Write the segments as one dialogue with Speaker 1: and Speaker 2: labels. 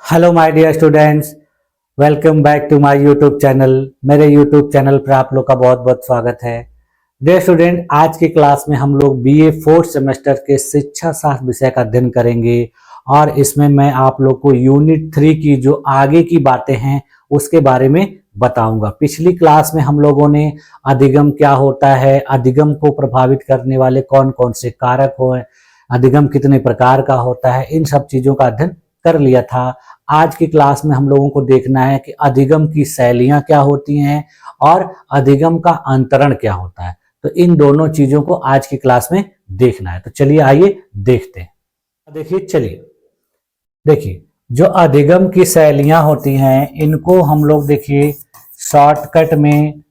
Speaker 1: Hello my dear students, welcome back to my YouTube channel. मेरे YouTube channel पर आप लोग का बहुत बहुत स्वागत है। डियर स्टूडेंट, आज की क्लास में हम लोग बीए फोर्थ सेमेस्टर के शिक्षा शास्त्र विषय का अध्ययन करेंगे और इसमें मैं आप लोग को यूनिट 3 की जो आगे की बातें हैं उसके बारे में बताऊंगा। पिछली क्लास में हम लोगों ने अधिगम क्या होता है, अधिगम को प्रभावित करने वाले कौन कौन से कारक हो, अधिगम कितने प्रकार का होता है, इन सब चीजों का अध्ययन कर लिया था। आज की क्लास में हम लोगों को देखना है कि अधिगम की शैलियां क्या होती हैं और अधिगम का अंतरण क्या होता है। तो इन दोनों चीजों को आज की क्लास में देखना है। तो चलिए आइए देखते हैं। देखिए जो अधिगम की शैलियां होती हैं इनको हम लोग देखिए शॉर्टकट में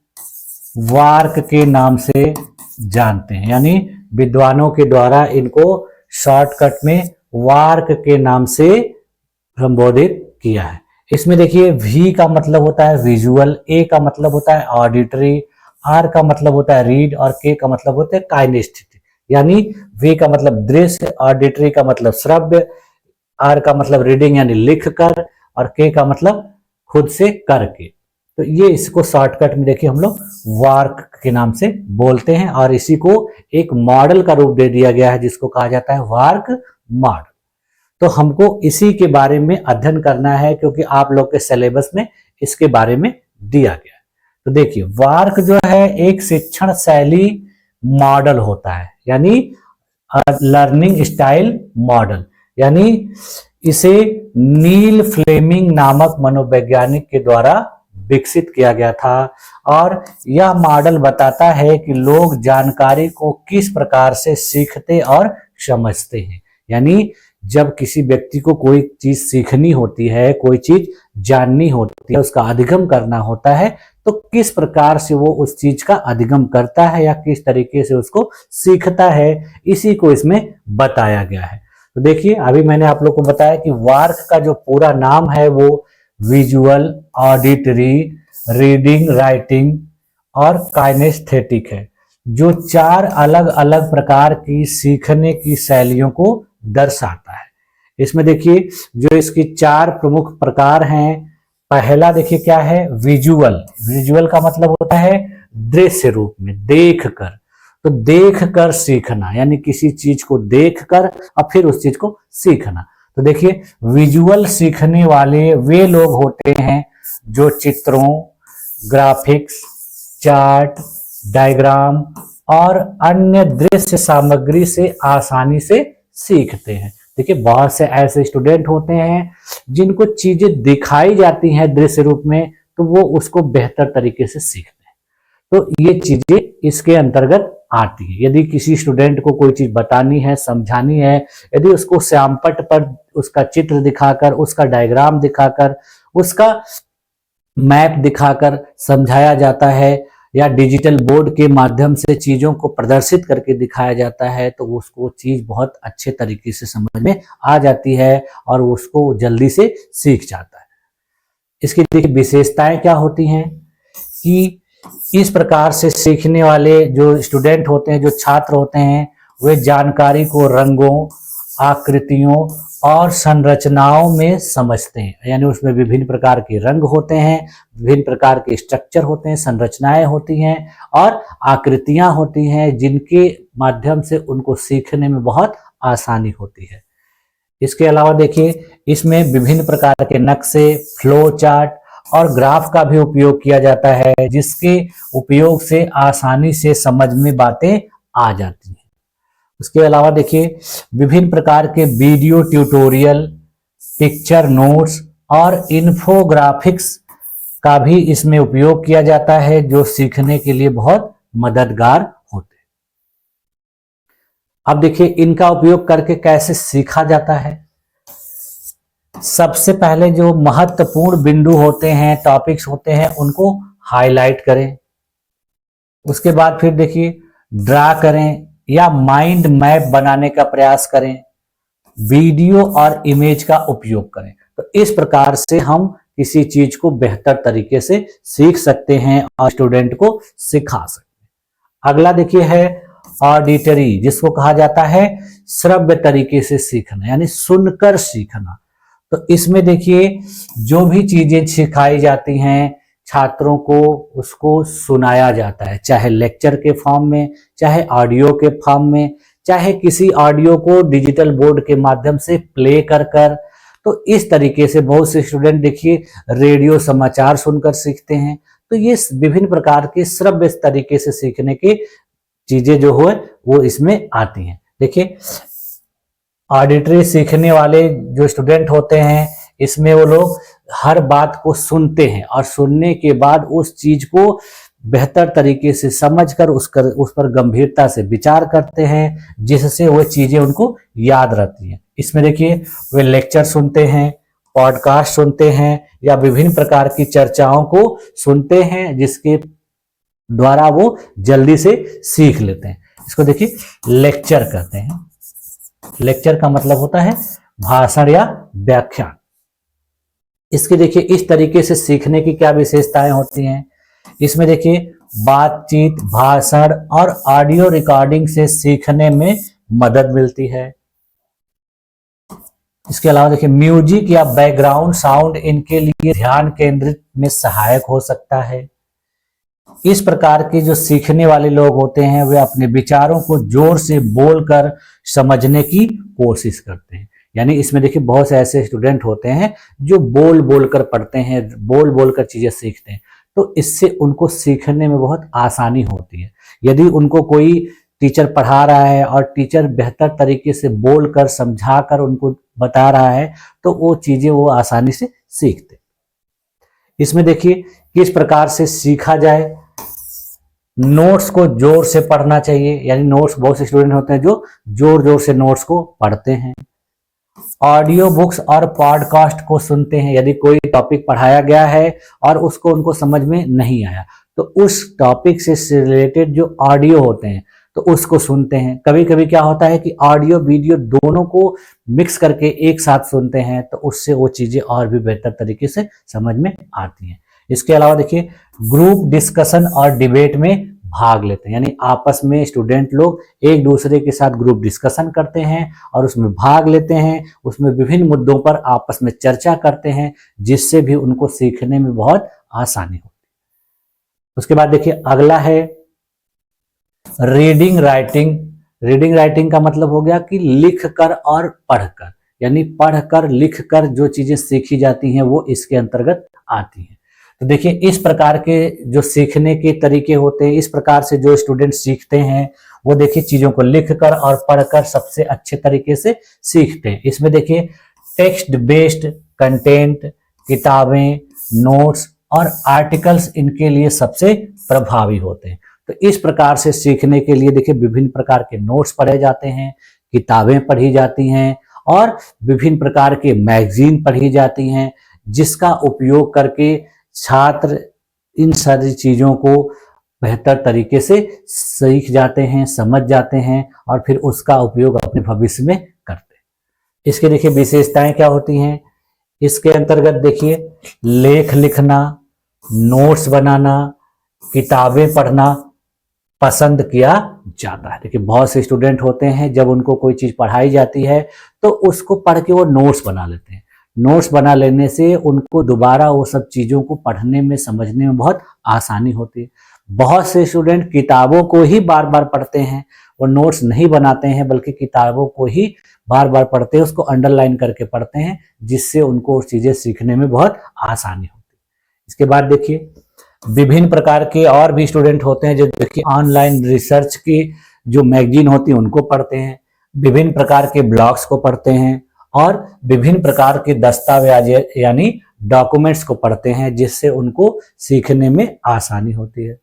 Speaker 1: वार्क के नाम से जानते हैं, यानी विद्वानों के द्वारा इनको शॉर्टकट में वार्क के नाम से संबोधित किया है। इसमें देखिए वी का मतलब होता है विजुअल, ए का मतलब होता है ऑडिटरी, आर का मतलब होता है रीड और के का मतलब होता है काइनेस्थेटिक। यानी वी का मतलब दृश्य, ऑडिटरी का मतलब श्रव्य, आर का मतलब रीडिंग यानी लिख कर और के का मतलब खुद से करके। तो ये इसको शॉर्टकट में देखिए हम लोग वार्क के नाम से बोलते हैं और इसी को एक मॉडल का रूप दे दिया गया है जिसको कहा जाता है वार्क मॉडल। तो हमको इसी के बारे में अध्ययन करना है क्योंकि आप लोग के सिलेबस में इसके बारे में दिया गया है। तो देखिए वार्क जो है एक शिक्षण शैली मॉडल होता है, यानी लर्निंग स्टाइल मॉडल, यानी इसे नील फ्लेमिंग नामक मनोवैज्ञानिक के द्वारा विकसित किया गया था और यह मॉडल बताता है कि लोग जानकारी को किस प्रकार से सीखते और समझते हैं। यानी जब किसी व्यक्ति को कोई चीज सीखनी होती है, कोई चीज जाननी होती है, उसका अधिगम करना होता है, तो किस प्रकार से वो उस चीज का अधिगम करता है या किस तरीके से उसको सीखता है, इसी को इसमें बताया गया है। तो देखिए अभी मैंने आप लोग को बताया कि वार्क का जो पूरा नाम है वो विजुअल, ऑडिटरी, रीडिंग, राइटिंग और काइनेस्थेटिक है, जो 4 अलग अलग प्रकार की सीखने की शैलियों को दर्शाता है। इसमें देखिए जो इसकी 4 प्रमुख प्रकार हैं, पहला देखिए क्या है, विजुअल। विजुअल का मतलब होता है दृश्य रूप में, देख कर। तो देख कर सीखना, यानी किसी चीज को देख कर और फिर उस चीज को सीखना। तो देखिए विजुअल सीखने वाले वे लोग होते हैं जो चित्रों, ग्राफिक्स, चार्ट, डायग्राम और अन्य दृश्य सामग्री से आसानी से सीखते हैं। देखिए बहुत से ऐसे स्टूडेंट होते हैं जिनको चीजें दिखाई जाती हैं दृश्य रूप में, तो वो उसको बेहतर तरीके से सीखते हैं। तो ये चीजें इसके अंतर्गत आती है। यदि किसी स्टूडेंट को कोई चीज बतानी है, समझानी है, यदि उसको श्यामपट्ट पर उसका चित्र दिखाकर, उसका डायग्राम दिखाकर, उसका मैप दिखाकर समझाया जाता है या डिजिटल बोर्ड के माध्यम से चीजों को प्रदर्शित करके दिखाया जाता है, तो उसको चीज बहुत अच्छे तरीके से समझ में आ जाती है और उसको जल्दी से सीख जाता है। इसकी देखिए विशेषताएं क्या होती हैं कि इस प्रकार से सीखने वाले जो स्टूडेंट होते हैं, जो छात्र होते हैं, वे जानकारी को रंगों, आकृतियों और संरचनाओं में समझते हैं। यानी उसमें विभिन्न प्रकार के रंग होते हैं, विभिन्न प्रकार के स्ट्रक्चर होते हैं, संरचनाएं होती हैं और आकृतियां होती हैं जिनके माध्यम से उनको सीखने में बहुत आसानी होती है। इसके अलावा देखिए इसमें विभिन्न प्रकार के नक्शे, फ्लो चार्ट और ग्राफ का भी उपयोग किया जाता है, जिसके उपयोग से आसानी से समझ में बातें आ जाती हैं। उसके अलावा देखिए विभिन्न प्रकार के वीडियो ट्यूटोरियल, पिक्चर नोट्स और इन्फोग्राफिक्स का भी इसमें उपयोग किया जाता है, जो सीखने के लिए बहुत मददगार होते हैं। अब देखिए इनका उपयोग करके कैसे सीखा जाता है। सबसे पहले जो महत्वपूर्ण बिंदु होते हैं, टॉपिक्स होते हैं, उनको हाईलाइट करें। उसके बाद फिर देखिए ड्रा करें या माइंड मैप बनाने का प्रयास करें, वीडियो और इमेज का उपयोग करें। तो इस प्रकार से हम किसी चीज को बेहतर तरीके से सीख सकते हैं और स्टूडेंट को सिखा सकते हैं। अगला देखिए है ऑडिटरी, जिसको कहा जाता है श्रव्य तरीके से सीखना, यानी सुनकर सीखना। तो इसमें देखिए जो भी चीजें सिखाई जाती हैं छात्रों को उसको सुनाया जाता है, चाहे लेक्चर के फॉर्म में, चाहे ऑडियो के फॉर्म में, चाहे किसी ऑडियो को डिजिटल बोर्ड के माध्यम से प्ले कर कर। तो इस तरीके से बहुत से स्टूडेंट देखिए रेडियो समाचार सुनकर सीखते हैं। तो ये विभिन्न प्रकार के श्रव्य तरीके से सीखने की चीजें जो है वो इसमें आती हैं। देखिए ऑडिटरी सीखने वाले जो स्टूडेंट होते हैं इसमें वो लोग हर बात को सुनते हैं और सुनने के बाद उस चीज को बेहतर तरीके से समझकर उस पर गंभीरता से विचार करते हैं, जिससे वो चीजें उनको याद रहती हैं। इसमें देखिए वे लेक्चर सुनते हैं, पॉडकास्ट सुनते हैं या विभिन्न प्रकार की चर्चाओं को सुनते हैं, जिसके द्वारा वो जल्दी से सीख लेते हैं। इसको देखिए लेक्चर कहते हैं। लेक्चर का मतलब होता है भाषण या व्याख्यान। इसके देखिए इस तरीके से सीखने की क्या विशेषताएं होती हैं। इसमें देखिए बातचीत, भाषण और ऑडियो रिकॉर्डिंग से सीखने में मदद मिलती है। इसके अलावा देखिए म्यूजिक या बैकग्राउंड साउंड इनके लिए ध्यान केंद्रित में सहायक हो सकता है। इस प्रकार के जो सीखने वाले लोग होते हैं वे अपने विचारों को जोर से बोलकर समझने की कोशिश करते हैं। यानी इसमें देखिए बहुत से ऐसे स्टूडेंट होते हैं जो बोल बोल कर पढ़ते हैं, बोल बोल कर चीजें सीखते हैं। तो इससे उनको सीखने में बहुत आसानी होती है। यदि उनको कोई टीचर पढ़ा रहा है और टीचर बेहतर तरीके से बोल कर समझा कर उनको बता रहा है तो वो चीजें वो आसानी से सीखते। इसमें देखिए किस प्रकार से सीखा जाए। नोट्स को जोर से पढ़ना चाहिए, यानी नोट्स बहुत से स्टूडेंट होते हैं जो जोर जोर से नोट्स को पढ़ते हैं। ऑडियो बुक्स और पॉडकास्ट को सुनते हैं। यदि कोई टॉपिक पढ़ाया गया है और उसको उनको समझ में नहीं आया तो उस टॉपिक से रिलेटेड जो ऑडियो होते हैं तो उसको सुनते हैं। कभी कभी क्या होता है कि ऑडियो वीडियो दोनों को मिक्स करके एक साथ सुनते हैं तो उससे वो चीजें और भी बेहतर तरीके से समझ में आती हैं। इसके अलावा देखिए ग्रुप डिस्कशन और डिबेट में भाग लेते हैं, यानी आपस में स्टूडेंट लोग एक दूसरे के साथ ग्रुप डिस्कशन करते हैं और उसमें भाग लेते हैं। उसमें विभिन्न मुद्दों पर आपस में चर्चा करते हैं, जिससे भी उनको सीखने में बहुत आसानी होती है। उसके बाद देखिए अगला है रीडिंग राइटिंग। रीडिंग राइटिंग का मतलब हो गया कि लिख कर और पढ़कर, यानी पढ़कर लिख कर जो चीजें सीखी जाती हैं वो इसके अंतर्गत आती हैं। तो देखिए इस प्रकार के जो सीखने के तरीके होते हैं, इस प्रकार से जो स्टूडेंट सीखते हैं वो देखिए चीजों को लिखकर और पढ़कर सबसे अच्छे तरीके से सीखते हैं। इसमें देखिए टेक्स्ट बेस्ड कंटेंट, किताबें, नोट्स और आर्टिकल्स इनके लिए सबसे प्रभावी होते हैं। तो इस प्रकार से सीखने के लिए देखिए विभिन्न प्रकार के नोट्स पढ़े जाते हैं, किताबें पढ़ी जाती हैं और विभिन्न प्रकार के मैगजीन पढ़ी जाती हैं, जिसका उपयोग करके छात्र इन सारी चीजों को बेहतर तरीके से सीख जाते हैं, समझ जाते हैं और फिर उसका उपयोग अपने भविष्य में करते हैं। इसके देखिए विशेषताएं क्या होती हैं। इसके अंतर्गत देखिए लेख लिखना, नोट्स बनाना, किताबें पढ़ना पसंद किया जाता है। देखिए बहुत से स्टूडेंट होते हैं जब उनको कोई चीज पढ़ाई जाती है तो उसको पढ़ के वो नोट्स बना लेते हैं। नोट्स बना लेने से उनको दोबारा वो सब चीजों को पढ़ने में, समझने में बहुत आसानी होती है। बहुत से स्टूडेंट किताबों को ही बार बार पढ़ते हैं, वो नोट्स नहीं बनाते हैं बल्कि किताबों को ही बार बार पढ़ते हैं, उसको अंडरलाइन करके पढ़ते हैं, जिससे उनको उस चीजें सीखने में बहुत आसानी होती है। इसके बाद देखिए विभिन्न प्रकार के और भी स्टूडेंट होते हैं जो देखिए ऑनलाइन रिसर्च की जो मैगजीन होती है उनको पढ़ते हैं, विभिन्न प्रकार के ब्लॉग्स को पढ़ते हैं और विभिन्न प्रकार के दस्तावेज यानी डॉक्यूमेंट्स को पढ़ते हैं, जिससे उनको सीखने में आसानी होती है।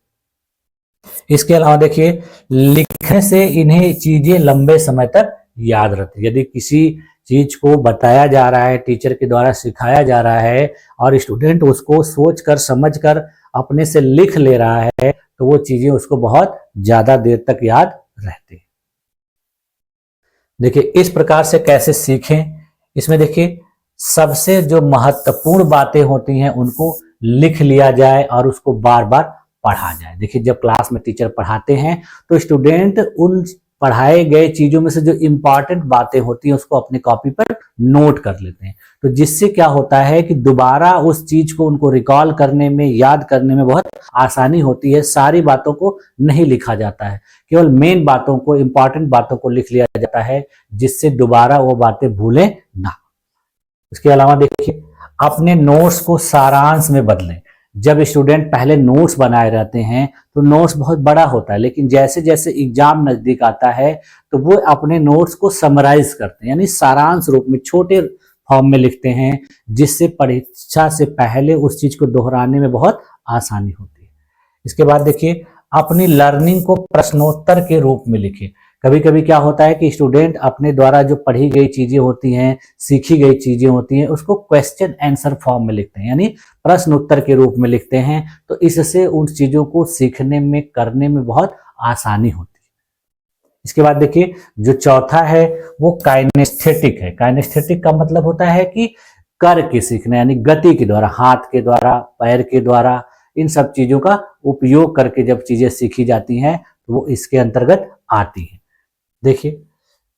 Speaker 1: इसके अलावा देखिए लिखने से इन्हें चीजें लंबे समय तक याद रहती है। यदि किसी चीज को बताया जा रहा है, टीचर के द्वारा सिखाया जा रहा है और स्टूडेंट उसको सोच कर समझ कर अपने से लिख ले रहा है तो वो चीजें उसको बहुत ज्यादा देर तक याद रहती है। देखिए इस प्रकार से कैसे सीखें। इसमें देखिए सबसे जो महत्वपूर्ण बातें होती हैं उनको लिख लिया जाए और उसको बार बार पढ़ा जाए। देखिए जब क्लास में टीचर पढ़ाते हैं तो स्टूडेंट उन पढ़ाए गए चीजों में से जो इंपॉर्टेंट बातें होती हैं उसको अपने कॉपी पर नोट कर लेते हैं। तो जिससे क्या होता है कि दोबारा उस चीज को उनको रिकॉल करने में, याद करने में बहुत आसानी होती है। सारी बातों को नहीं लिखा जाता है, केवल मेन बातों को, इंपॉर्टेंट बातों को लिख लिया जाता है, जिससे दोबारा वो बातें भूलें ना। इसके अलावा देखिए, अपने नोट्स को सारांश में बदलें। जब स्टूडेंट पहले नोट्स बनाए रहते हैं तो नोट्स बहुत बड़ा होता है, लेकिन जैसे जैसे एग्जाम नजदीक आता है तो वो अपने नोट्स को समराइज करते हैं, यानी सारांश रूप में छोटे फॉर्म में लिखते हैं, जिससे परीक्षा से पहले उस चीज को दोहराने में बहुत आसानी होती है। इसके बाद देखिए, अपनी लर्निंग को प्रश्नोत्तर के रूप में लिखें। कभी कभी क्या होता है कि स्टूडेंट अपने द्वारा जो पढ़ी गई चीजें होती हैं, सीखी गई चीजें होती हैं, उसको क्वेश्चन आंसर फॉर्म में लिखते हैं, यानी प्रश्न उत्तर के रूप में लिखते हैं। तो इससे उन चीजों को सीखने में, करने में बहुत आसानी होती है। इसके बाद देखिए, जो चौथा है वो काइनेस्थेटिक है। काइनेस्थेटिक का मतलब होता है कि करके सीखना, यानी गति के द्वारा, हाथ के द्वारा, पैर के द्वारा, इन सब चीजों का उपयोग करके जब चीजें सीखी जाती हैं तो वो इसके अंतर्गत आती है। देखिए,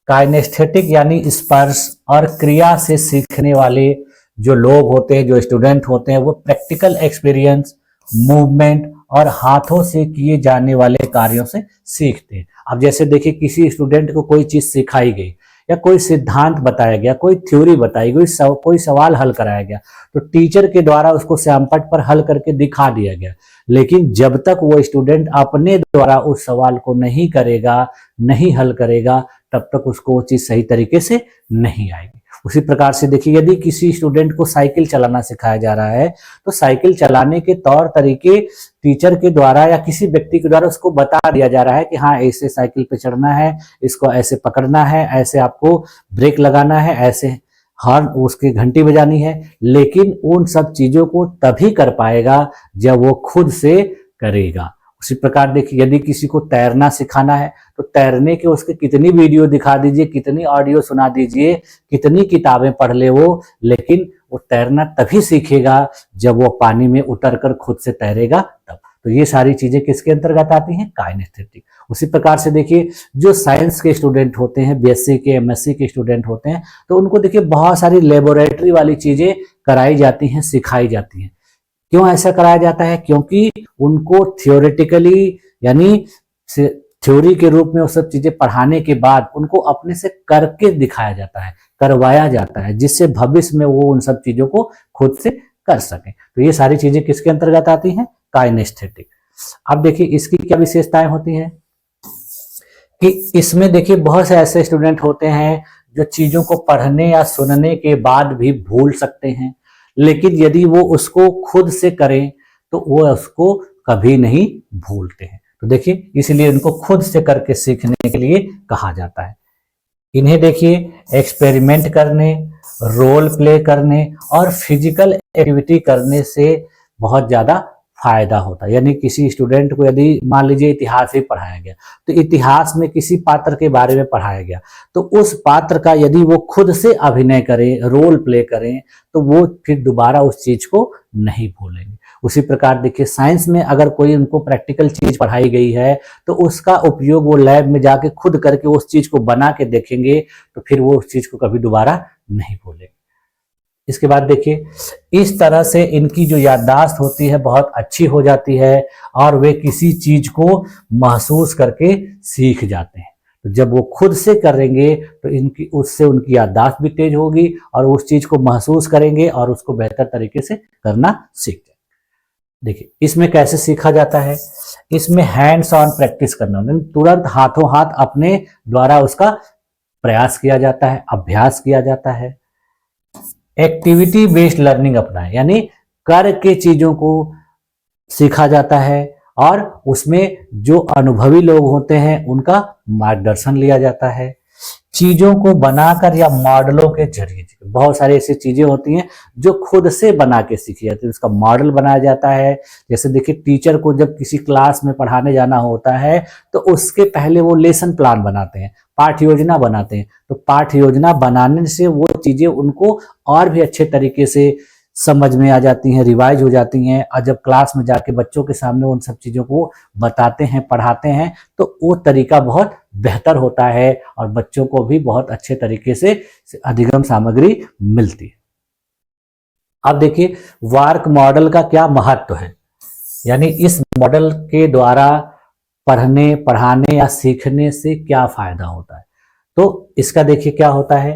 Speaker 1: काइनेस्थेटिक यानी स्पर्श और क्रिया से सीखने वाले जो लोग होते हैं, जो स्टूडेंट होते हैं, वो प्रैक्टिकल एक्सपीरियंस, मूवमेंट और हाथों से किए जाने वाले कार्यों से सीखते हैं। अब जैसे देखिए, किसी स्टूडेंट को कोई चीज सिखाई गई या कोई सिद्धांत बताया गया, कोई थ्योरी बताई गई, कोई सवाल हल कराया गया, तो टीचर के द्वारा उसको श्यामपट्ट पर हल करके दिखा दिया गया, लेकिन जब तक वो स्टूडेंट अपने द्वारा उस सवाल को नहीं करेगा, नहीं हल करेगा, तब तक उसको वो चीज सही तरीके से नहीं आएगी। उसी प्रकार से देखिए, यदि किसी स्टूडेंट को साइकिल चलाना सिखाया जा रहा है तो साइकिल चलाने के तौर तरीके टीचर के द्वारा या किसी व्यक्ति के द्वारा उसको बता दिया जा रहा है कि हाँ, ऐसे साइकिल पे चढ़ना है, इसको ऐसे पकड़ना है, ऐसे आपको ब्रेक लगाना है, ऐसे हॉर्न, उसकी घंटी बजानी है। लेकिन उन सब चीजों को तभी कर पाएगा जब वो खुद से करेगा। उसी प्रकार देखिए, यदि किसी को तैरना सिखाना है तो तैरने के उसके कितनी वीडियो दिखा दीजिए, कितनी ऑडियो सुना दीजिए, कितनी किताबें पढ़ ले वो, लेकिन वो तैरना तभी सीखेगा जब वो पानी में उतरकर खुद से तैरेगा तब। तो ये सारी चीजें किसके अंतर्गत आती हैं? काइनेस्थेटिक। उसी प्रकार से देखिए, जो साइंस के स्टूडेंट होते हैं, बीएससी के, एमएससी के स्टूडेंट होते हैं, तो उनको देखिए बहुत सारी लेबोरेटरी वाली चीजें कराई जाती हैं, सिखाई जाती हैं। क्यों ऐसा कराया जाता है? क्योंकि उनको थियोरेटिकली, यानी थ्योरी के रूप में वो सब चीजें पढ़ाने के बाद उनको अपने से करके दिखाया जाता है, करवाया जाता है, जिससे भविष्य में वो उन सब चीजों को खुद से कर सके। तो ये सारी चीजें किसके अंतर्गत आती हैं? काइनेस्थेटिक। अब देखिए, इसकी क्या विशेषताएं होती हैं कि इसमें देखिए बहुत से ऐसे स्टूडेंट होते हैं जो चीजों को पढ़ने या सुनने के बाद भी भूल सकते हैं, लेकिन यदि वो उसको खुद से करें तो वो उसको कभी नहीं भूलते हैं। तो देखिए, इसलिए इनको खुद से करके सीखने के लिए कहा जाता है। इन्हें देखिए एक्सपेरिमेंट करने, रोल प्ले करने और फिजिकल एक्टिविटी करने से बहुत ज्यादा फायदा होता है। यानी किसी स्टूडेंट को यदि मान लीजिए इतिहास ही पढ़ाया गया, तो इतिहास में किसी पात्र के बारे में पढ़ाया गया, तो उस पात्र का यदि वो खुद से अभिनय करें, रोल प्ले करें, तो वो फिर दोबारा उस चीज को नहीं भूलेंगे। उसी प्रकार देखिए, साइंस में अगर कोई उनको प्रैक्टिकल चीज पढ़ाई गई है तो उसका उपयोग वो लैब में जाके खुद करके उस चीज को बना के देखेंगे, तो फिर वो उस चीज को कभी दोबारा नहीं भूलेंगे। इसके बाद देखिए, इस तरह से इनकी जो याददाश्त होती है बहुत अच्छी हो जाती है और वे किसी चीज को महसूस करके सीख जाते हैं। तो जब वो खुद से करेंगे तो इनकी, उससे उनकी याददाश्त भी तेज होगी और उस चीज को महसूस करेंगे और उसको बेहतर तरीके से करना सीख जाएंगे। देखिए, इसमें कैसे सीखा जाता है? इसमें हैंड्स ऑन प्रैक्टिस करना, तुरंत हाथों हाथ अपने द्वारा उसका प्रयास किया जाता है, अभ्यास किया जाता है। एक्टिविटी बेस्ड लर्निंग अपनाएं, यानी करके चीजों को सीखा जाता है और उसमें जो अनुभवी लोग होते हैं उनका मार्गदर्शन लिया जाता है। चीजों को बनाकर या मॉडलों के जरिए, बहुत सारी ऐसी चीजें होती हैं जो खुद से बना के सीखी जाती है, उसका मॉडल बनाया जाता है। जैसे देखिए, टीचर को जब किसी क्लास में पढ़ाने जाना होता है तो उसके पहले वो लेसन प्लान बनाते हैं, पाठ योजना बनाते हैं। तो पाठ योजना बनाने से वो चीजें उनको और भी अच्छे तरीके से समझ में आ जाती हैं, रिवाइज हो जाती हैं, और जब क्लास में जाके बच्चों के सामने उन सब चीज़ों को बताते हैं, पढ़ाते हैं, तो वो तरीका बहुत बेहतर होता है और बच्चों को भी बहुत अच्छे तरीके से अधिगम सामग्री मिलती है। अब देखिए वार्क मॉडल का क्या महत्व है, यानी इस मॉडल के द्वारा पढ़ने, पढ़ाने या सीखने से क्या फायदा होता है। तो इसका देखिए क्या होता है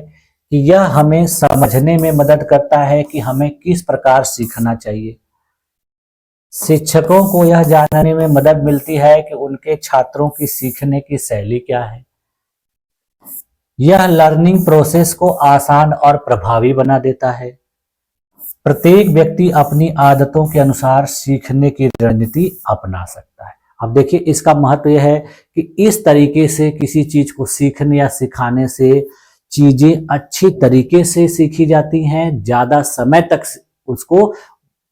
Speaker 1: कि यह हमें समझने में मदद करता है कि हमें किस प्रकार सीखना चाहिए। शिक्षकों को यह जानने में मदद मिलती है कि उनके छात्रों की सीखने की शैली क्या है। यह लर्निंग प्रोसेस को आसान और प्रभावी बना देता है। प्रत्येक व्यक्ति अपनी आदतों के अनुसार सीखने की रणनीति अपना सकता है। अब देखिए इसका महत्व यह है कि इस तरीके से किसी चीज को सीखने या सिखाने से चीजें अच्छी तरीके से सीखी जाती हैं, ज्यादा समय तक उसको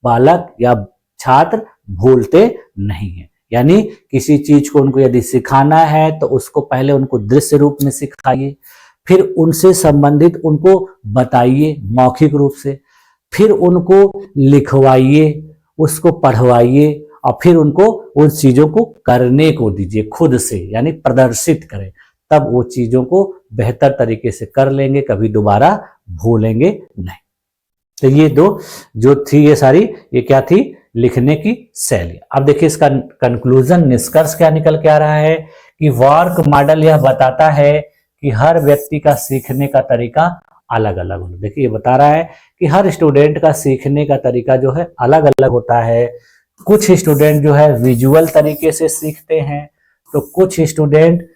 Speaker 1: बालक या छात्र भूलते नहीं है। यानी किसी चीज को उनको यदि सिखाना है तो उसको पहले उनको दृश्य रूप में सिखाइए, फिर उनसे संबंधित उनको बताइए मौखिक रूप से, फिर उनको लिखवाइए, उसको पढ़वाइए, और फिर उनको उन चीजों को करने को दीजिए खुद से, यानी प्रदर्शित करें, तब वो चीजों को बेहतर तरीके से कर लेंगे, कभी दोबारा भूलेंगे नहीं। तो ये दो जो थी ये सारी, ये क्या थी, लिखने की शैली। अब देखिए इसका कंक्लूजन, निष्कर्ष क्या निकल के आ रहा है कि वार्क मॉडल यह बताता है कि हर व्यक्ति का सीखने का तरीका अलग अलग होता है। देखिए ये बता रहा है कि हर स्टूडेंट का सीखने का तरीका जो है अलग अलग होता है। कुछ स्टूडेंट जो है विजुअल तरीके से सीखते हैं, तो कुछ स्टूडेंट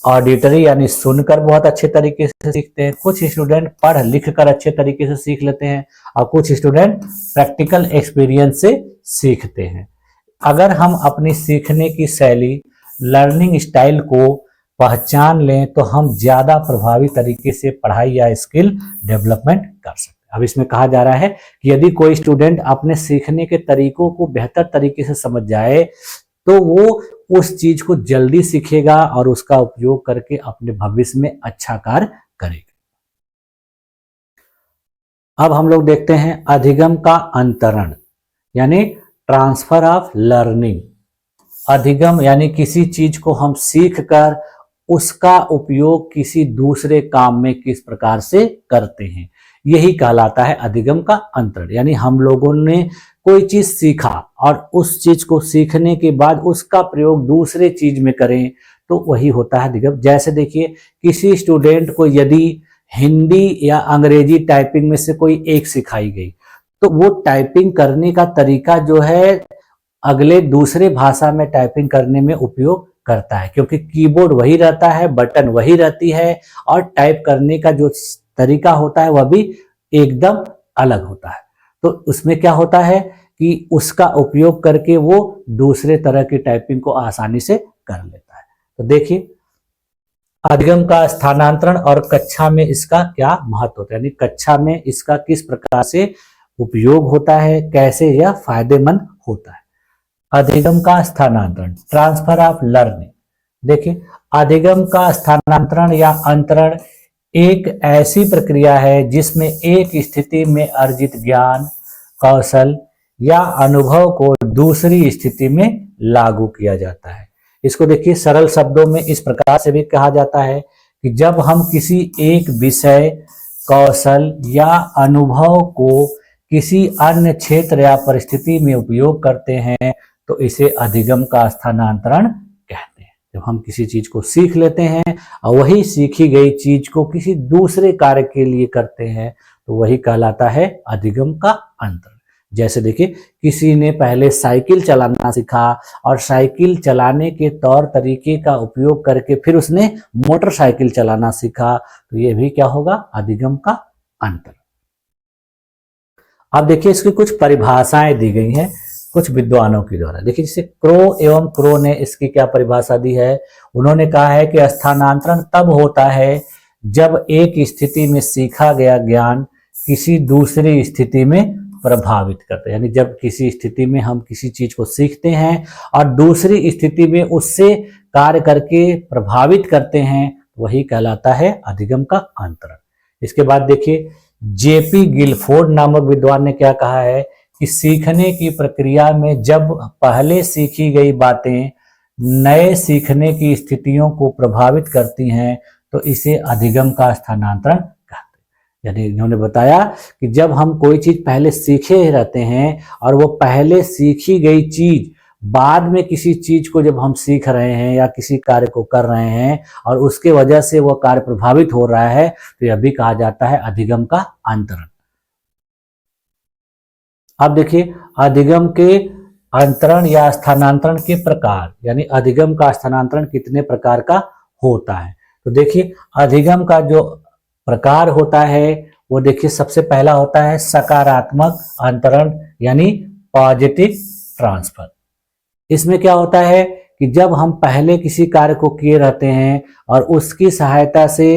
Speaker 1: ऑडिटरी यानी सुनकर बहुत अच्छे तरीके से सीखते हैं, कुछ स्टूडेंट पढ़ लिख कर अच्छे तरीके से सीख लेते हैं, और कुछ स्टूडेंट प्रैक्टिकल एक्सपीरियंस से सीखते हैं। अगर हम अपनी सीखने की शैली, लर्निंग स्टाइल को पहचान लें तो हम ज्यादा प्रभावी तरीके से पढ़ाई या स्किल डेवलपमेंट कर सकते हैं। अब इसमें कहा जा रहा है कि यदि कोई स्टूडेंट अपने सीखने के तरीकों को बेहतर तरीके से समझ जाए तो वो उस चीज को जल्दी सीखेगा और उसका उपयोग करके अपने भविष्य में अच्छा कार्य करेगा। अब हम लोग देखते हैं अधिगम का अंतरण, यानी ट्रांसफर ऑफ लर्निंग। अधिगम यानी किसी चीज को हम सीख कर उसका उपयोग किसी दूसरे काम में किस प्रकार से करते हैं, यही कहलाता है अधिगम का अंतरण। यानी हम लोगों ने कोई चीज सीखा और उस चीज को सीखने के बाद उसका प्रयोग दूसरे चीज में करें, तो वही होता है अधिगम। जैसे देखिए किसी स्टूडेंट को यदि हिंदी या अंग्रेजी टाइपिंग में से कोई एक सिखाई गई, तो वो टाइपिंग करने का तरीका जो है अगले दूसरे भाषा में टाइपिंग करने में उपयोग करता है, क्योंकि कीबोर्ड वही रहता है, बटन वही रहती है, और टाइप करने का जो तरीका होता है वह भी एकदम अलग होता है। तो उसमें क्या होता है कि उसका उपयोग करके वो दूसरे तरह की टाइपिंग को आसानी से कर लेता है। तो देखिए अधिगम का स्थानांतरण और कक्षा में इसका क्या महत्व होता है, यानी कक्षा में इसका किस प्रकार से उपयोग होता है, कैसे यह फायदेमंद होता है। अधिगम का स्थानांतरण, ट्रांसफर ऑफ लर्निंग। देखिए अधिगम का स्थानांतरण या अंतरण एक ऐसी प्रक्रिया है जिसमें एक स्थिति में अर्जित ज्ञान, कौशल या अनुभव को दूसरी स्थिति में लागू किया जाता है। इसको देखिए सरल शब्दों में इस प्रकार से भी कहा जाता है कि जब हम किसी एक विषय, कौशल या अनुभव को किसी अन्य क्षेत्र या परिस्थिति में उपयोग करते हैं तो इसे अधिगम का स्थानांतरण कहते हैं। जब हम किसी चीज को सीख लेते हैं और वही सीखी गई चीज को किसी दूसरे कार्य के लिए करते हैं तो वही कहलाता है अधिगम का अंतरण। जैसे देखिए किसी ने पहले साइकिल चलाना सीखा और साइकिल चलाने के तौर तरीके का उपयोग करके फिर उसने मोटरसाइकिल चलाना सीखा, तो ये भी क्या होगा, अधिगम का अंतरण। अब देखिए इसकी कुछ परिभाषाएं दी गई हैं कुछ विद्वानों के द्वारा। देखिए जैसे क्रो एवं क्रो ने इसकी क्या परिभाषा दी है, उन्होंने कहा है कि स्थानांतरण तब होता है जब एक स्थिति में सीखा गया ज्ञान किसी दूसरी स्थिति में प्रभावित करते हैं। यानी जब किसी स्थिति में हम किसी चीज को सीखते हैं और दूसरी स्थिति में उससे कार्य करके प्रभावित करते हैं, वही कहलाता है अधिगम का अंतरण। इसके बाद देखिए जेपी गिलफोर्ड नामक विद्वान ने क्या कहा है कि सीखने की प्रक्रिया में जब पहले सीखी गई बातें नए सीखने की स्थितियों को प्रभावित करती हैं तो इसे अधिगम का स्थानांतरण कहते हैं। यानी इन्होंने बताया कि जब हम कोई चीज पहले सीखे रहते हैं और वो पहले सीखी गई चीज बाद में किसी चीज को जब हम सीख रहे हैं या किसी कार्य को कर रहे हैं और उसके वजह से वो कार्य प्रभावित हो रहा है तो यह भी कहा जाता है अधिगम का अंतरण। अब देखिए अधिगम के अंतरण या स्थानांतरण के प्रकार, यानी अधिगम का स्थानांतरण कितने प्रकार का होता है। तो देखिए अधिगम का जो प्रकार होता है वो देखिए सबसे पहला होता है सकारात्मक अंतरण यानी पॉजिटिव ट्रांसफर। इसमें क्या होता है कि जब हम पहले किसी कार्य को किए रहते हैं और उसकी सहायता से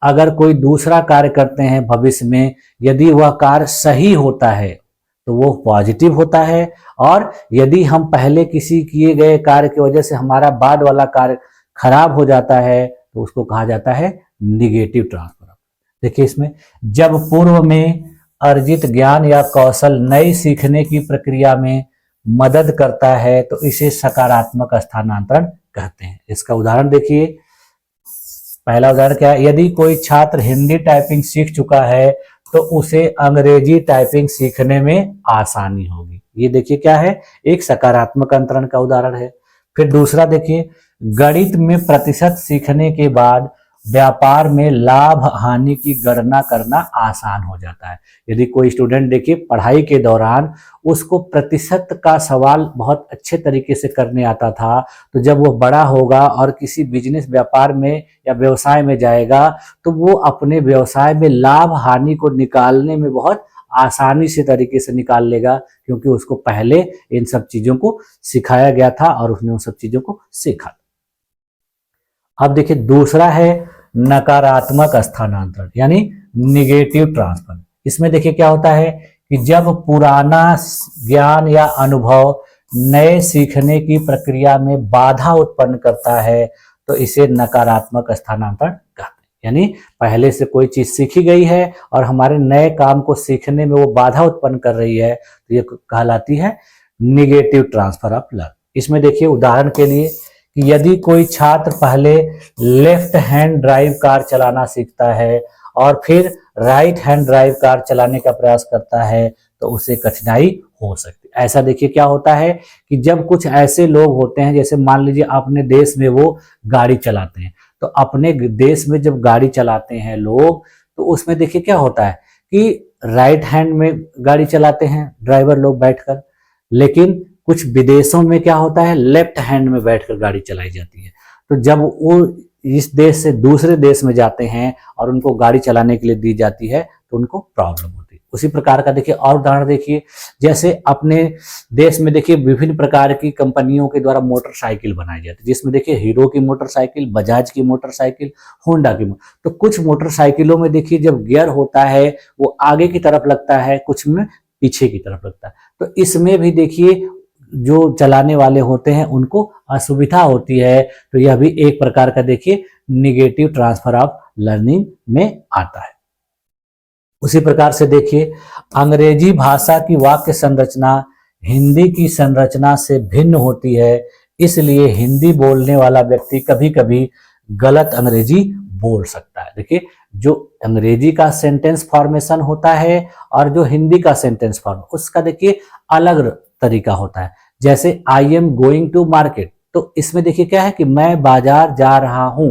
Speaker 1: अगर कोई दूसरा कार्य करते हैं भविष्य में, यदि वह कार्य सही होता है तो वो पॉजिटिव होता है, और यदि हम पहले किसी किए गए कार्य की वजह से हमारा बाद वाला कार्य खराब हो जाता है तो उसको कहा जाता है निगेटिव ट्रांसफर। देखिए इसमें जब पूर्व में अर्जित ज्ञान या कौशल नई सीखने की प्रक्रिया में मदद करता है तो इसे सकारात्मक स्थानांतरण कहते हैं। इसका उदाहरण देखिए, पहला उदाहरण क्या है, यदि कोई छात्र हिंदी टाइपिंग सीख चुका है तो उसे अंग्रेजी टाइपिंग सीखने में आसानी होगी। ये देखिए क्या है, एक सकारात्मक अंतरण का उदाहरण है। फिर दूसरा देखिए, गणित में प्रतिशत सीखने के बाद व्यापार में लाभ हानि की गणना करना आसान हो जाता है। यदि कोई स्टूडेंट देखिए पढ़ाई के दौरान उसको प्रतिशत का सवाल बहुत अच्छे तरीके से करने आता था, तो जब वो बड़ा होगा और किसी बिजनेस व्यापार में या व्यवसाय में जाएगा तो वो अपने व्यवसाय में लाभ हानि को निकालने में बहुत आसानी से तरीके से निकाल लेगा, क्योंकि उसको पहले इन सब चीजों को सिखाया गया था और उसने उन सब चीजों को सीखा। अब देखिए दूसरा है नकारात्मक स्थानांतरण यानी निगेटिव ट्रांसफर। इसमें देखिए क्या होता है कि जब पुराना ज्ञान या अनुभव नए सीखने की प्रक्रिया में बाधा उत्पन्न करता है तो इसे नकारात्मक स्थानांतरण कहते हैं। यानी पहले से कोई चीज सीखी गई है और हमारे नए काम को सीखने में वो बाधा उत्पन्न कर रही है तो ये कहलाती है निगेटिव ट्रांसफर ऑफ लर्निंग। इसमें देखिए उदाहरण के लिए कि यदि कोई छात्र पहले लेफ्ट हैंड ड्राइव कार चलाना सीखता है और फिर राइट हैंड ड्राइव कार चलाने का प्रयास करता है तो उसे कठिनाई हो सकती है। ऐसा देखिए क्या होता है कि जब कुछ ऐसे लोग होते हैं, जैसे मान लीजिए अपने देश में वो गाड़ी चलाते हैं, तो अपने देश में जब गाड़ी चलाते हैं लोग तो उसमें देखिए क्या होता है कि राइट हैंड में गाड़ी चलाते हैं ड्राइवर लोग बैठकर, लेकिन कुछ विदेशों में क्या होता है लेफ्ट हैंड में बैठकर गाड़ी चलाई जाती है। तो जब वो इस देश से दूसरे देश में जाते हैं और उनको गाड़ी चलाने के लिए दी जाती है तो उनको प्रॉब्लम होती है। उसी प्रकार का देखिए और उदाहरण देखिए, जैसे अपने देश में देखिए विभिन्न प्रकार की कंपनियों के द्वारा मोटरसाइकिल बनाई जाती है, जिसमें देखिए हीरो की मोटरसाइकिल, बजाज की मोटरसाइकिल, होंडा की। तो कुछ मोटरसाइकिलों में देखिए जब गियर होता है वो आगे की तरफ लगता है, कुछ में पीछे की तरफ लगता है। तो इसमें भी देखिए जो चलाने वाले होते हैं उनको असुविधा होती है, तो यह भी एक प्रकार का देखिए निगेटिव ट्रांसफर ऑफ लर्निंग में आता है। उसी प्रकार से देखिए अंग्रेजी भाषा की वाक्य संरचना हिंदी की संरचना से भिन्न होती है, इसलिए हिंदी बोलने वाला व्यक्ति कभी कभी गलत अंग्रेजी बोल सकता है। देखिए जो अंग्रेजी का सेंटेंस फॉर्मेशन होता है और जो हिंदी का सेंटेंस फॉर्म उसका देखिए अलग तरीका होता है। जैसे I am going to market, तो इसमें देखिए क्या है कि मैं बाजार जा रहा हूं,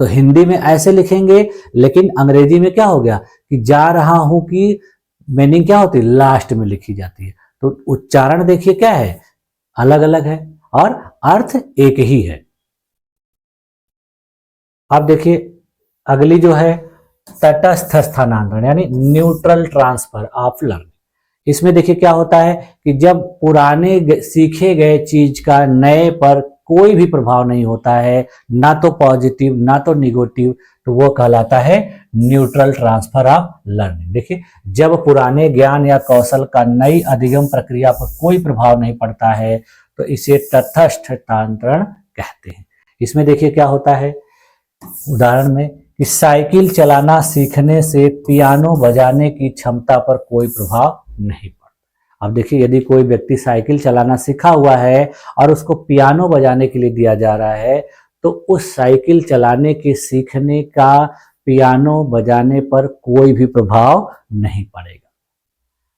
Speaker 1: तो हिंदी में ऐसे लिखेंगे, लेकिन अंग्रेजी में क्या हो गया कि जा रहा हूं की मीनिंग क्या होती है लास्ट में लिखी जाती है। तो उच्चारण देखिए क्या है अलग अलग है और अर्थ एक ही है। अब देखिए अगली जो है तटस्थ स्थानांतरण यानी न्यूट्रल ट्रांसफर ऑफ लर्निंग। इसमें देखिए क्या होता है कि जब पुराने सीखे गए चीज का नए पर कोई भी प्रभाव नहीं होता है, ना तो पॉजिटिव ना तो निगेटिव, तो वो कहलाता है न्यूट्रल ट्रांसफर ऑफ लर्निंग। देखिए जब पुराने ज्ञान या कौशल का नई अधिगम प्रक्रिया पर कोई प्रभाव नहीं पड़ता है तो इसे तटस्थ स्थानांतरण कहते हैं। इसमें देखिए क्या होता है उदाहरण में कि साइकिल चलाना सीखने से पियानो बजाने की क्षमता पर कोई प्रभाव नहीं पड़ता। अब देखिए, यदि कोई व्यक्ति साइकिल चलाना सीखा हुआ है और उसको पियानो बजाने के लिए दिया जा रहा है, तो उस साइकिल चलाने के सीखने का पियानो बजाने पर कोई भी प्रभाव नहीं पड़ेगा।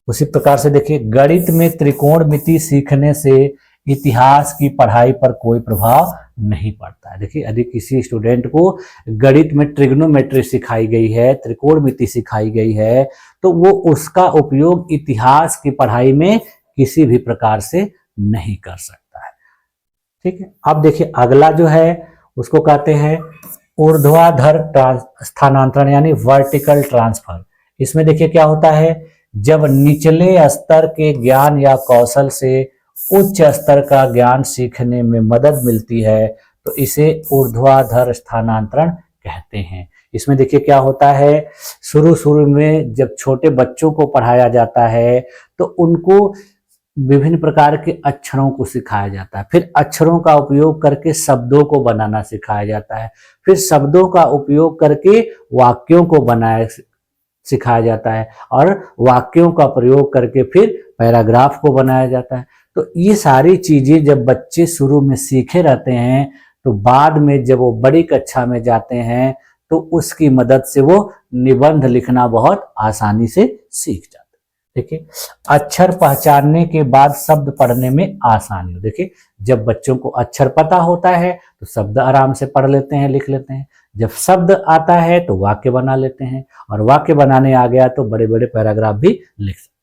Speaker 1: उसी प्रकार से देखिए, गणित में त्रिकोणमिति सीखने से इतिहास की पढ़ाई पर कोई प्रभाव नहीं पड़ता है। देखिए, यदि किसी स्टूडेंट को गणित में ट्रिग्नोमेट्री सिखाई गई है, त्रिकोणमिति सिखाई गई है, तो वो उसका उपयोग इतिहास की पढ़ाई में किसी भी प्रकार से नहीं कर सकता है। ठीक है, अब देखिए अगला जो है उसको कहते हैं ऊर्ध्वाधर स्थानांतरण यानी वर्टिकल ट्रांसफर। इसमें देखिए क्या होता है, जब निचले स्तर के ज्ञान या कौशल से उच्च स्तर का ज्ञान सीखने में मदद मिलती है तो इसे ऊर्ध्वाधर स्थानांतरण कहते हैं। इसमें देखिए क्या होता है, शुरू में जब छोटे बच्चों को पढ़ाया जाता है तो उनको विभिन्न प्रकार के अक्षरों को सिखाया जाता है, फिर अक्षरों का उपयोग करके शब्दों को बनाना सिखाया जाता है, फिर शब्दों का उपयोग करके वाक्यों को बनाया सिखाया जाता है और वाक्यों का प्रयोग करके फिर पैराग्राफ को बनाया जाता है। तो ये सारी चीजें जब बच्चे शुरू में सीखे रहते हैं तो बाद में जब वो बड़ी कक्षा में जाते हैं तो उसकी मदद से वो निबंध लिखना बहुत आसानी से सीख जाते हैं। देखिए, अक्षर पहचानने के बाद शब्द पढ़ने में आसानी हो। देखिए, जब बच्चों को अक्षर पता होता है तो शब्द आराम से पढ़ लेते हैं, लिख लेते हैं। जब शब्द आता है तो वाक्य बना लेते हैं और वाक्य बनाने आ गया तो बड़े बड़े पैराग्राफ भी लिख सकते हैं।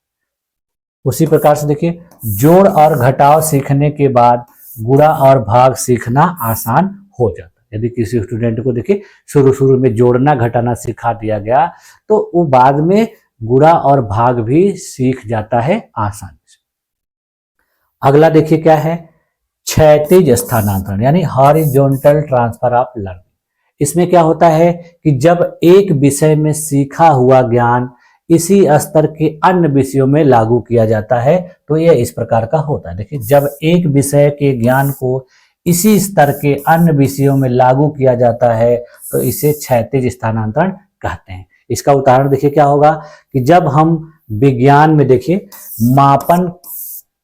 Speaker 1: उसी प्रकार से देखिए, जोड़ और घटाव सीखने के बाद गुणा और भाग सीखना आसान हो जाता है। यदि किसी स्टूडेंट को देखिए शुरू में जोड़ना घटाना सिखा दिया गया तो वो बाद में गुणा और भाग भी सीख जाता है आसानी से। अगला देखिए क्या है, क्षैतिज स्थानांतरण यानी हॉरिजॉन्टल ट्रांसफर ऑफ लर्निंग। इसमें क्या होता है कि जब एक विषय में सीखा हुआ ज्ञान इसी स्तर के अन्य विषयों में लागू किया जाता है तो यह इस प्रकार का होता है। देखिए, जब एक विषय के ज्ञान को इसी स्तर के अन्य विषयों में लागू किया जाता है तो इसे क्षैतिज स्थानांतरण कहते हैं। इसका उदाहरण देखिए क्या होगा कि जब हम विज्ञान में देखिए मापन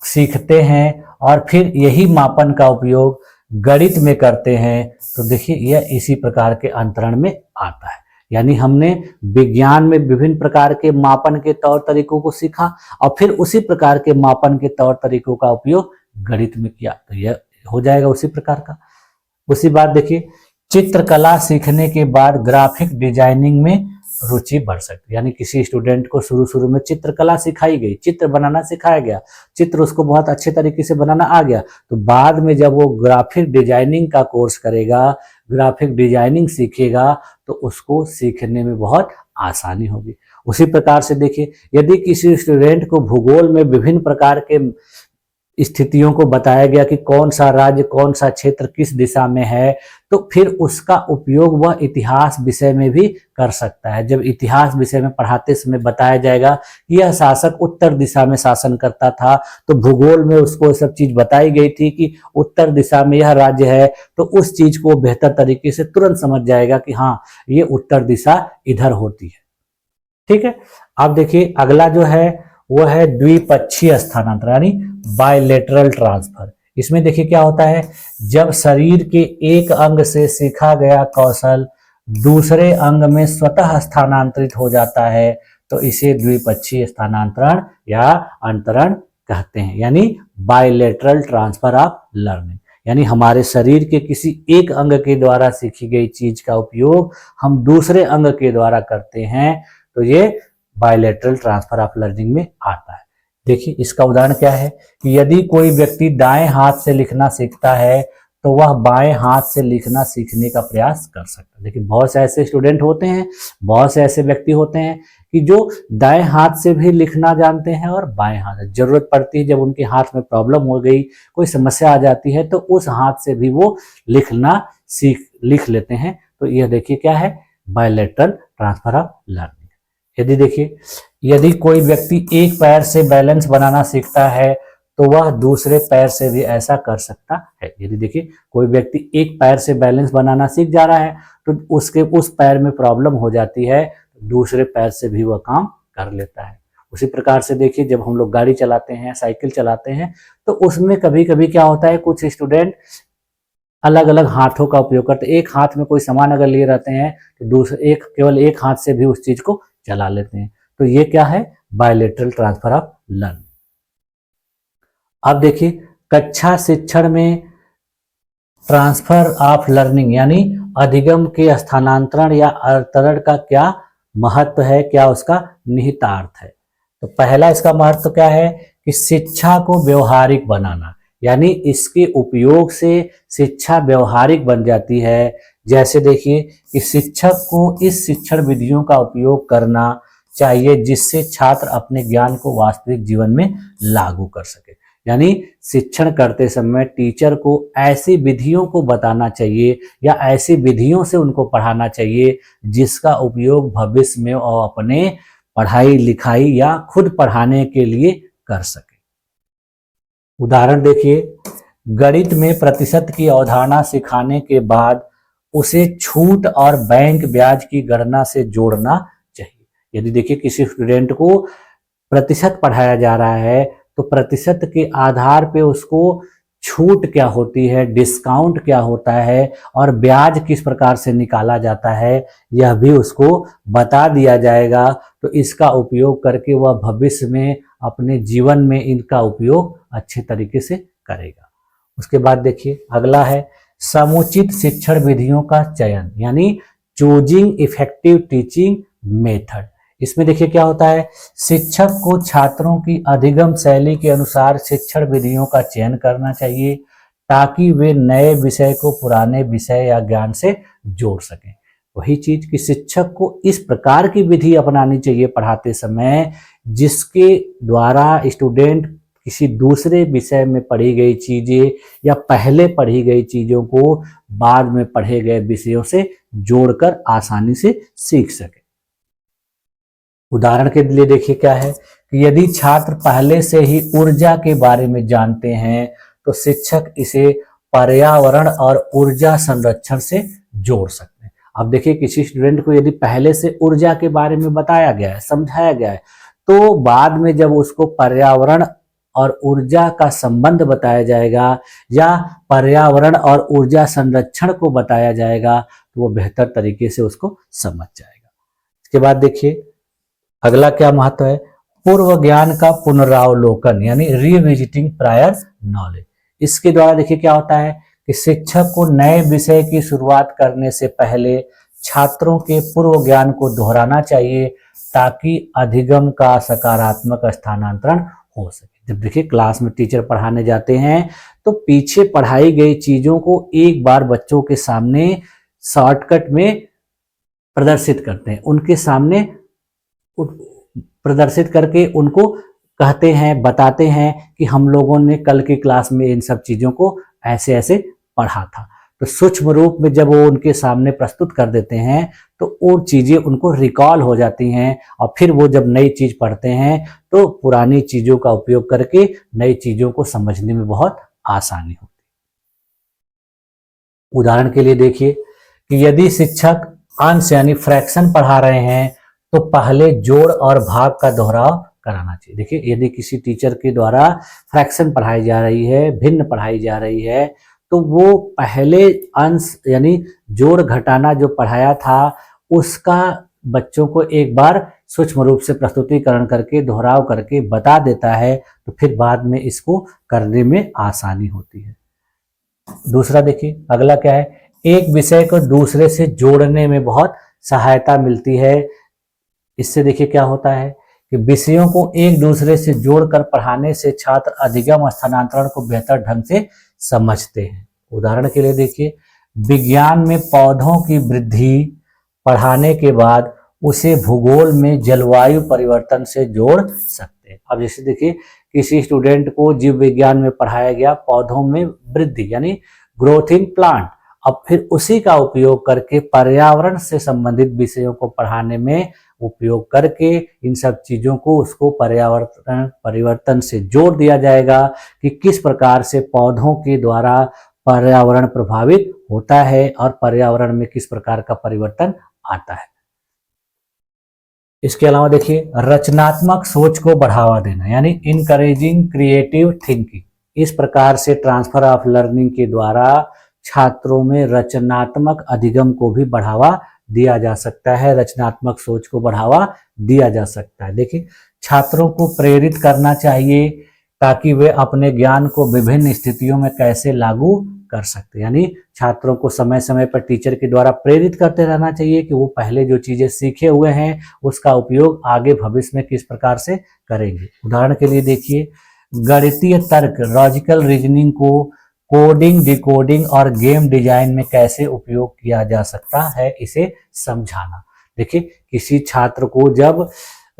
Speaker 1: सीखते हैं और फिर यही मापन का उपयोग गणित में करते हैं तो देखिए यह इसी प्रकार के अंतरण में आता है। यानी हमने विज्ञान में विभिन्न प्रकार के मापन के तौर तरीकों को सीखा और फिर उसी प्रकार के मापन के तौर तरीकों का उपयोग गणित में किया तो यह हो जाएगा उसी प्रकार का। उसी बात देखिए, चित्रकला सीखने के बाद ग्राफिक डिजाइनिंग में रुचि बढ़ सकती है। यानी किसी स्टूडेंट को शुरू में चित्रकला सिखाई गई, चित्र बनाना सिखाया गया, चित्र उसको बहुत अच्छे तरीके से बनाना आ गया तो बाद में जब वो ग्राफिक डिजाइनिंग का कोर्स करेगा, ग्राफिक डिजाइनिंग सीखेगा तो उसको सीखने में बहुत आसानी होगी। उसी प्रकार से देखिए, यदि किसी स्टूडेंट को भूगोल में विभिन्न प्रकार के स्थितियों को बताया गया कि कौन सा राज्य कौन सा क्षेत्र किस दिशा में है तो फिर उसका उपयोग वह इतिहास विषय में भी कर सकता है। जब इतिहास विषय में पढ़ाते समय बताया जाएगा कि यह शासक उत्तर दिशा में शासन करता था तो भूगोल में उसको सब चीज बताई गई थी कि उत्तर दिशा में यह राज्य है तो उस चीज को बेहतर तरीके से तुरंत समझ जाएगा कि हाँ ये उत्तर दिशा इधर होती है। ठीक है, अब देखिए अगला जो है वो है द्विपक्षीय स्थानांतरण यानी बायलेटरल ट्रांसफर। इसमें देखिए क्या होता है, जब शरीर के एक अंग से सीखा गया कौशल दूसरे अंग में स्वतः स्थानांतरित हो जाता है तो इसे द्विपक्षीय स्थानांतरण या अंतरण कहते हैं। यानी बायलेटरल ट्रांसफर ऑफ लर्निंग, यानी हमारे शरीर के किसी एक अंग के द्वारा सीखी गई चीज का उपयोग हम दूसरे अंग के द्वारा करते हैं तो ये बायलेटरल ट्रांसफर ऑफ लर्निंग में आता है। देखिए इसका उदाहरण क्या है कि यदि कोई व्यक्ति दाएं हाथ से लिखना सीखता है तो वह बाएं हाथ से लिखना सीखने का प्रयास कर सकता है। लेकिन बहुत से ऐसे स्टूडेंट होते हैं, बहुत से ऐसे व्यक्ति होते हैं कि जो दाएं हाथ से भी लिखना जानते हैं और बाएं हाथ जरूरत पड़ती है, जब उनके हाथ में प्रॉब्लम हो गई, कोई समस्या आ जाती है तो उस हाथ से भी वो लिख लेते हैं। तो यह देखिए क्या है, बायलेटरल ट्रांसफर ऑफ लर्निंग। यदि देखिए, यदि कोई व्यक्ति एक पैर से बैलेंस बनाना सीखता है तो वह दूसरे पैर से भी ऐसा कर सकता है। यदि देखिए कोई व्यक्ति एक पैर से बैलेंस बनाना सीख जा रहा है तो उसके उस पैर में प्रॉब्लम हो जाती है, दूसरे पैर से भी वह काम कर लेता है। उसी प्रकार से देखिए, जब हम लोग गाड़ी चलाते हैं, साइकिल चलाते हैं, तो उसमें कभी कभी क्या होता है, कुछ स्टूडेंट अलग अलग हाथों का उपयोग करते हैं। एक हाथ में कोई सामान अगर लिए रहते हैं तो दूसरे केवल एक हाथ से भी उस चीज को चला लेते हैं। तो ये क्या है, बायलेटरल ट्रांसफर ऑफ लर्निंग। अब देखिए, कक्षा शिक्षण में ट्रांसफर ऑफ लर्निंग यानी अधिगम के स्थानांतरण या अवतरण का क्या महत्व है, क्या उसका निहितार्थ है। तो पहला इसका महत्व क्या है कि शिक्षा को व्यवहारिक बनाना, यानी इसके उपयोग से शिक्षा व्यवहारिक बन जाती है। जैसे देखिए कि शिक्षक को इस शिक्षण विधियों का उपयोग करना चाहिए जिससे छात्र अपने ज्ञान को वास्तविक जीवन में लागू कर सके। यानी शिक्षण करते समय टीचर को ऐसी विधियों को बताना चाहिए या ऐसी विधियों से उनको पढ़ाना चाहिए जिसका उपयोग भविष्य में और अपने पढ़ाई लिखाई या खुद पढ़ाने के लिए कर सके। उदाहरण देखिए, गणित में प्रतिशत की अवधारणा सिखाने के बाद उसे छूट और बैंक ब्याज की गणना से जोड़ना चाहिए। यदि देखिए किसी स्टूडेंट को प्रतिशत पढ़ाया जा रहा है तो प्रतिशत के आधार पे उसको छूट क्या होती है, डिस्काउंट क्या होता है और ब्याज किस प्रकार से निकाला जाता है, यह भी उसको बता दिया जाएगा। तो इसका उपयोग करके वह भविष्य में अपने जीवन में इनका उपयोग अच्छे तरीके से करेगा। उसके बाद देखिए अगला है समुचित शिक्षण विधियों का चयन, यानी चूजिंग इफेक्टिव टीचिंग मेथड। इसमें देखिए क्या होता है, शिक्षक को छात्रों की अधिगम शैली के अनुसार शिक्षण विधियों का चयन करना चाहिए ताकि वे नए विषय को पुराने विषय या ज्ञान से जोड़ सकें। वही चीज कि शिक्षक को इस प्रकार की विधि अपनानी चाहिए पढ़ाते समय जिसके द्वारा स्टूडेंट किसी दूसरे विषय में पढ़ी गई चीजें या पहले पढ़ी गई चीजों को बाद में पढ़े गए विषयों से जोड़कर आसानी से सीख सके। उदाहरण के लिए देखिए क्या है कि यदि छात्र पहले से ही ऊर्जा के बारे में जानते हैं तो शिक्षक इसे पर्यावरण और ऊर्जा संरक्षण से जोड़ सकते हैं। अब देखिए किसी स्टूडेंट को यदि पहले से ऊर्जा के बारे में बताया गया है, समझाया गया है, तो बाद में जब उसको पर्यावरण और ऊर्जा का संबंध बताया जाएगा या पर्यावरण और ऊर्जा संरक्षण को बताया जाएगा तो वो बेहतर तरीके से उसको समझ जाएगा। इसके बाद देखिए अगला क्या महत्व है, पूर्व ज्ञान का पुनरावलोकन यानी रिविजिटिंग प्रायर नॉलेज। इसके द्वारा देखिए क्या होता है कि शिक्षक को नए विषय की शुरुआत करने से पहले छात्रों के पूर्व ज्ञान को दोहराना चाहिए ताकि अधिगम का सकारात्मक स्थानांतरण हो सके। जब देखिए क्लास में टीचर पढ़ाने जाते हैं तो पीछे पढ़ाई गई चीजों को एक बार बच्चों के सामने शॉर्टकट में प्रदर्शित करते हैं, उनके सामने प्रदर्शित करके उनको कहते हैं, बताते हैं कि हम लोगों ने कल की क्लास में इन सब चीजों को ऐसे ऐसे पढ़ा था। तो सूक्ष्म रूप में जब वो उनके सामने प्रस्तुत कर देते हैं तो वो चीजें उनको रिकॉल हो जाती हैं और फिर वो जब नई चीज पढ़ते हैं तो पुरानी चीजों का उपयोग करके नई चीजों को समझने में बहुत आसानी होती है। उदाहरण के लिए देखिए कि यदि शिक्षक अंश यानी फ्रैक्शन पढ़ा रहे हैं तो पहले जोड़ और भाग का दोहराव कराना चाहिए। देखिए यदि किसी टीचर के द्वारा फ्रैक्शन पढ़ाई जा रही है, भिन्न पढ़ाई जा रही है, तो वो पहले अंश यानी जोड़ घटाना जो पढ़ाया था उसका बच्चों को एक बार सूक्ष्म रूप से प्रस्तुतिकरण करके दोहराव करके बता देता है तो फिर बाद में इसको करने में आसानी होती है। दूसरा देखिए अगला क्या है, एक विषय को दूसरे से जोड़ने में बहुत सहायता मिलती है। इससे देखिए क्या होता है कि विषयों को एक दूसरे से जोड़कर पढ़ाने से छात्र अधिगम स्थानांतरण को बेहतर ढंग से समझते हैं। उदाहरण के लिए देखिए विज्ञान में पौधों की वृद्धि पढ़ाने के बाद उसे भूगोल में जलवायु परिवर्तन से जोड़ सकते हैं। अब जैसे देखिए किसी स्टूडेंट को जीव विज्ञान में पढ़ाया गया पौधों में वृद्धि यानी ग्रोथ इन प्लांट, अब फिर उसी का उपयोग करके पर्यावरण से संबंधित विषयों को पढ़ाने में उपयोग करके इन सब चीजों को उसको पर्यावरण परिवर्तन से जोड़ दिया जाएगा कि किस प्रकार से पौधों के द्वारा पर्यावरण प्रभावित होता है और पर्यावरण में किस प्रकार का परिवर्तन आता है। इसके अलावा देखिए रचनात्मक सोच को बढ़ावा देना यानी इनकरेजिंग क्रिएटिव थिंकिंग। इस प्रकार से ट्रांसफर ऑफ लर्निंग के द्वारा छात्रों में रचनात्मक अधिगम को भी बढ़ावा दिया जा सकता है, रचनात्मक सोच को बढ़ावा दिया जा सकता है। देखिए छात्रों को प्रेरित करना चाहिए ताकि वे अपने ज्ञान को विभिन्न स्थितियों में कैसे लागू कर सकते हैं। यानी छात्रों को समय समय पर टीचर के द्वारा प्रेरित करते रहना चाहिए कि वो पहले जो चीजें सीखे हुए हैं उसका उपयोग आगे भविष्य में किस प्रकार से करेंगे। उदाहरण के लिए देखिए गणितीय तर्क लॉजिकल रीजनिंग को कोडिंग, डिकोडिंग और गेम डिजाइन में कैसे उपयोग किया जा सकता है, इसे समझाना। देखिए किसी छात्र को जब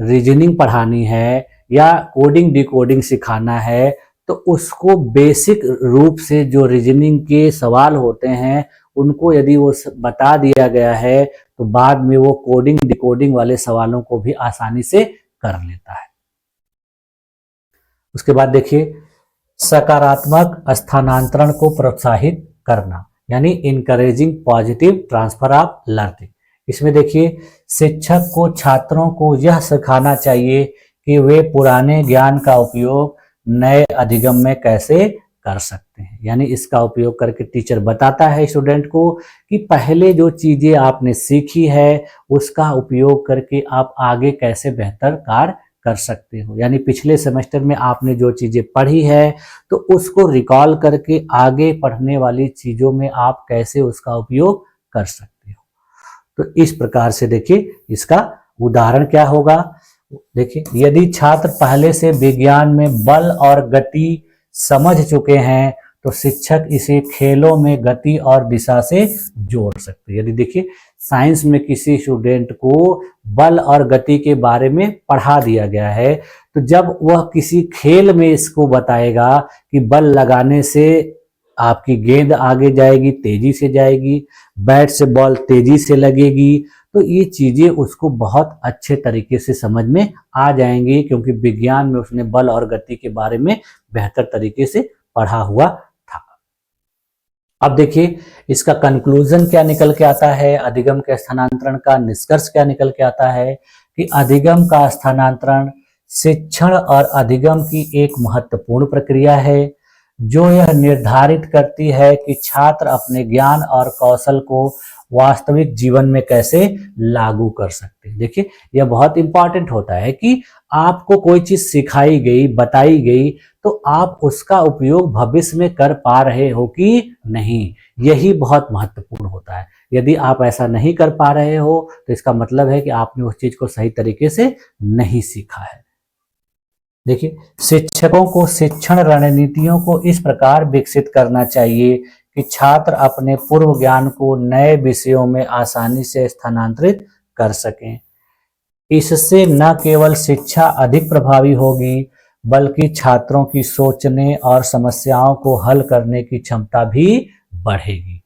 Speaker 1: रीजनिंग पढ़ानी है या कोडिंग डिकोडिंग सिखाना है तो उसको बेसिक रूप से जो रीजनिंग के सवाल होते हैं उनको यदि वो बता दिया गया है तो बाद में वो कोडिंग डिकोडिंग वाले सवालों को भी आसानी से कर लेता है। उसके बाद देखिए सकारात्मक स्थानांतरण को प्रोत्साहित करना यानी encouraging positive transfer of learning. इसमें देखिए शिक्षक को छात्रों को यह सिखाना चाहिए कि वे पुराने ज्ञान का उपयोग नए अधिगम में कैसे कर सकते हैं। यानी इसका उपयोग करके टीचर बताता है स्टूडेंट को कि पहले जो चीजें आपने सीखी है उसका उपयोग करके आप आगे कैसे बेहतर कार्य कर सकते हो। यानी पिछले सेमेस्टर में आपने जो चीजें पढ़ी है तो उसको रिकॉल करके आगे पढ़ने वाली चीजों में आप कैसे उसका उपयोग कर सकते हो। तो इस प्रकार से देखिए इसका उदाहरण क्या होगा। देखिए यदि छात्र पहले से विज्ञान में बल और गति समझ चुके हैं तो शिक्षक इसे खेलों में गति और दिशा से जोड़ सकते हैं। यदि देखिए साइंस में किसी स्टूडेंट को बल और गति के बारे में पढ़ा दिया गया है तो जब वह किसी खेल में इसको बताएगा कि बल लगाने से आपकी गेंद आगे जाएगी, तेजी से जाएगी, बैट से बॉल तेजी से लगेगी, तो ये चीजें उसको बहुत अच्छे तरीके से समझ में आ जाएंगी क्योंकि विज्ञान में उसने बल और गति के बारे में बेहतर तरीके से पढ़ा हुआ था। अब देखिए इसका कंक्लूजन क्या निकल के आता है, अधिगम के स्थानांतरण का निष्कर्ष क्या निकल के आता है कि अधिगम का स्थानांतरण शिक्षण और अधिगम की एक महत्वपूर्ण प्रक्रिया है जो यह निर्धारित करती है कि छात्र अपने ज्ञान और कौशल को वास्तविक जीवन में कैसे लागू कर सकते हैं। देखिए यह बहुत इंपॉर्टेंट होता है कि आपको कोई चीज सिखाई गई, बताई गई तो आप उसका उपयोग भविष्य में कर पा रहे हो कि नहीं, यही बहुत महत्वपूर्ण होता है। यदि आप ऐसा नहीं कर पा रहे हो तो इसका मतलब है कि आपने उस चीज को सही तरीके से नहीं सीखा है। देखिए शिक्षकों को शिक्षण रणनीतियों को इस प्रकार विकसित करना चाहिए कि छात्र अपने पूर्व ज्ञान को नए विषयों में आसानी से स्थानांतरित कर सकें। इससे न केवल शिक्षा अधिक प्रभावी होगी बल्कि छात्रों की सोचने और समस्याओं को हल करने की क्षमता भी बढ़ेगी।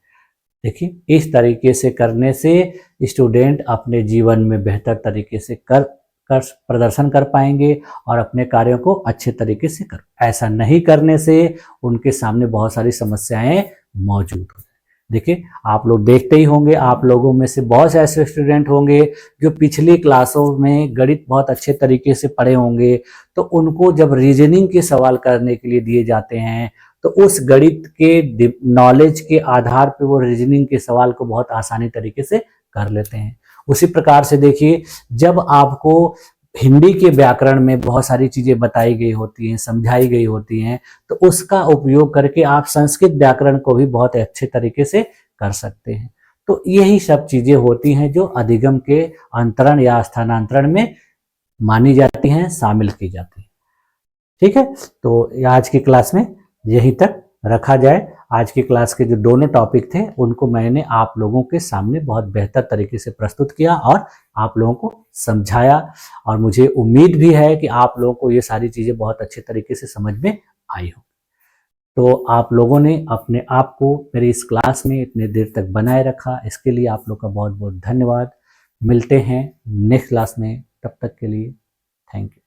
Speaker 1: देखिए इस तरीके से करने से स्टूडेंट अपने जीवन में बेहतर तरीके से प्रदर्शन कर पाएंगे और अपने कार्यों को अच्छे तरीके से कर। ऐसा नहीं करने से उनके सामने बहुत सारी समस्याएं मौजूद हो। देखिए आप लोग देखते ही होंगे, आप लोगों में से बहुत से ऐसे स्टूडेंट होंगे जो पिछली क्लासों में गणित बहुत अच्छे तरीके से पढ़े होंगे तो उनको जब रीजनिंग के सवाल करने के लिए दिए जाते हैं तो उस गणित के नॉलेज के आधार पर वो रीजनिंग के सवाल को बहुत आसानी तरीके से कर लेते हैं। उसी प्रकार से देखिए जब आपको हिंदी के व्याकरण में बहुत सारी चीजें बताई गई होती हैं, समझाई गई होती हैं तो उसका उपयोग करके आप संस्कृत व्याकरण को भी बहुत अच्छे तरीके से कर सकते हैं। तो यही सब चीजें होती हैं जो अधिगम के अंतरण या स्थानांतरण में मानी जाती हैं, शामिल की जाती हैं। ठीक है, तो आज की क्लास में यहीं तक रखा जाए। आज की क्लास के जो दोनों टॉपिक थे उनको मैंने आप लोगों के सामने बहुत बेहतर तरीके से प्रस्तुत किया और आप लोगों को समझाया और मुझे उम्मीद भी है कि आप लोगों को ये सारी चीज़ें बहुत अच्छे तरीके से समझ में आई हो। तो आप लोगों ने अपने आप को मेरी इस क्लास में इतने देर तक बनाए रखा, इसके लिए आप लोग का बहुत बहुत धन्यवाद। मिलते हैं नेक्स्ट क्लास में, तब तक के लिए थैंक यू।